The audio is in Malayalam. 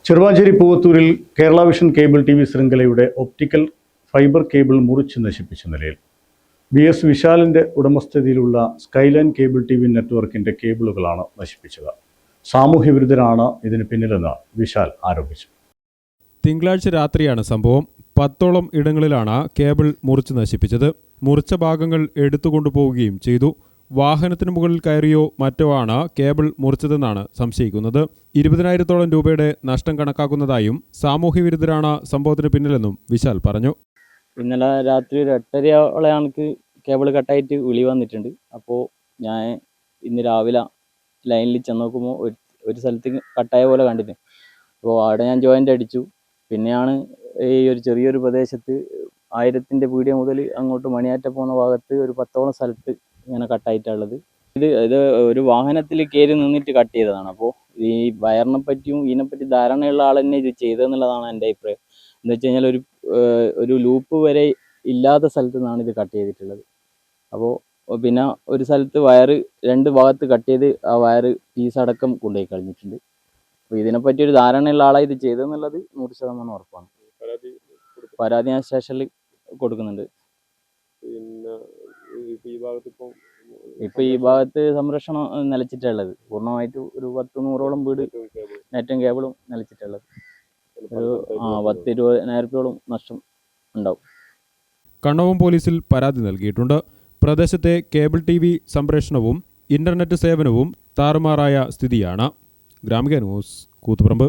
ചെറുവാഞ്ചേരി പൂവത്തൂരിൽ Kerala vision cable T V ശൃംഖലയുടെ ഒപ്റ്റിക്കൽ ഫൈബർ കേബിൾ മുറിച്ച് നശിപ്പിച്ച നിലയിൽ BS വിശാലിൻ്റെ ഉടമസ്ഥതയിലുള്ള സ്കൈലൈൻ കേബിൾ ടി വി നെറ്റ്വർക്കിൻ്റെ കേബിളുകളാണ് നശിപ്പിച്ചത്. സാമൂഹ്യ വിരുദ്ധരാണ് ഇതിന് പിന്നിലെന്ന് വിശാൽ ആരോപിച്ചു. തിങ്കളാഴ്ച രാത്രിയാണ് സംഭവം. 10ഓളം ഇടങ്ങളിലാണ് കേബിൾ മുറിച്ച് നശിപ്പിച്ചത്. മുറിച്ച ഭാഗങ്ങൾ എടുത്തുകൊണ്ടുപോവുകയും ചെയ്തു. വാഹനത്തിന് മുകളിൽ കയറിയോ മറ്റോ ആണ് കേബിൾ മുറിച്ചതെന്നാണ് സംശയിക്കുന്നത്. 20,000-ഓളം രൂപയുടെ നഷ്ടം കണക്കാക്കുന്നതായും സാമൂഹ്യ വിരുദ്ധരാണ് സംഭവത്തിന് പിന്നിലെന്നും വിശാൽ പറഞ്ഞു. ഇന്നലെ രാത്രി ഒരു 8:30 എനിക്ക് കേബിൾ കട്ടായിട്ട് വിളി വന്നിട്ടുണ്ട്. അപ്പോൾ ഞാൻ ഇന്ന് രാവിലെ ലൈനിൽ ചെന്ന് നോക്കുമ്പോൾ ഒരു സ്ഥലത്ത് കട്ടായ പോലെ കണ്ടിന്. അപ്പോൾ അവിടെ ഞാൻ ജോയിൻ്റ് അടിച്ചു. പിന്നെയാണ് ഈ ഒരു ചെറിയൊരു പ്രദേശത്ത് 1000-ൻ്റെ പീടിക മുതൽ അങ്ങോട്ട് മണിയാറ്റ പോകുന്ന ഭാഗത്ത് ഒരു 10ഓളം സ്ഥലത്ത് ഇങ്ങനെ കട്ടായിട്ടുള്ളത്. ഇത് ഒരു വാഹനത്തിൽ കയറി നിന്നിട്ട് കട്ട് ചെയ്തതാണ്. അപ്പോൾ ഈ വയറിനെ പറ്റിയും ഇതിനെപ്പറ്റി ധാരണയുള്ള ആൾ തന്നെ ഇത് ചെയ്തതെന്നുള്ളതാണ് എൻ്റെ അഭിപ്രായം. എന്ന് വെച്ച് കഴിഞ്ഞാൽ ഒരു ലൂപ്പ് വരെ ഇല്ലാത്ത സ്ഥലത്ത് നിന്നാണ് ഇത് കട്ട് ചെയ്തിട്ടുള്ളത്. അപ്പോൾ പിന്നെ ഒരു സ്ഥലത്ത് വയറ് 2 ഭാഗത്ത് കട്ട് ചെയ്ത് ആ വയറ് പീസടക്കം കൊണ്ടുപോയി കളഞ്ഞിട്ടുണ്ട്. അപ്പോൾ ഇതിനെപ്പറ്റി ഒരു ധാരണയുള്ള ആളാണ് ഇത് ചെയ്തതെന്നുള്ളത് 100% ഉറപ്പാണ്. പരാതി ഞാൻ സ്റ്റേഷനിൽ കൊടുക്കുന്നുണ്ട്. ഇപ്പൊ ഈ ഭാഗത്ത് സംരക്ഷണം നിലച്ചിട്ടുള്ളത് പൂർണ്ണമായിട്ട് ഒരു 10-100ഓളം വീട് നെറ്റും കേബിളും നിലച്ചിട്ടുള്ളത്. ഒരു 10-20,000 നഷ്ടം ഉണ്ടാവും. കണ്ണവം പോലീസിൽ പരാതി നൽകിയിട്ടുണ്ട്. പ്രദേശത്തെ കേബിൾ TV സംപ്രേഷണവും ഇന്റർനെറ്റ് സേവനവും താറുമാറായ സ്ഥിതിയാണ്. ഗ്രാമിക ന്യൂസ്, കൂത്തുപറമ്പ്.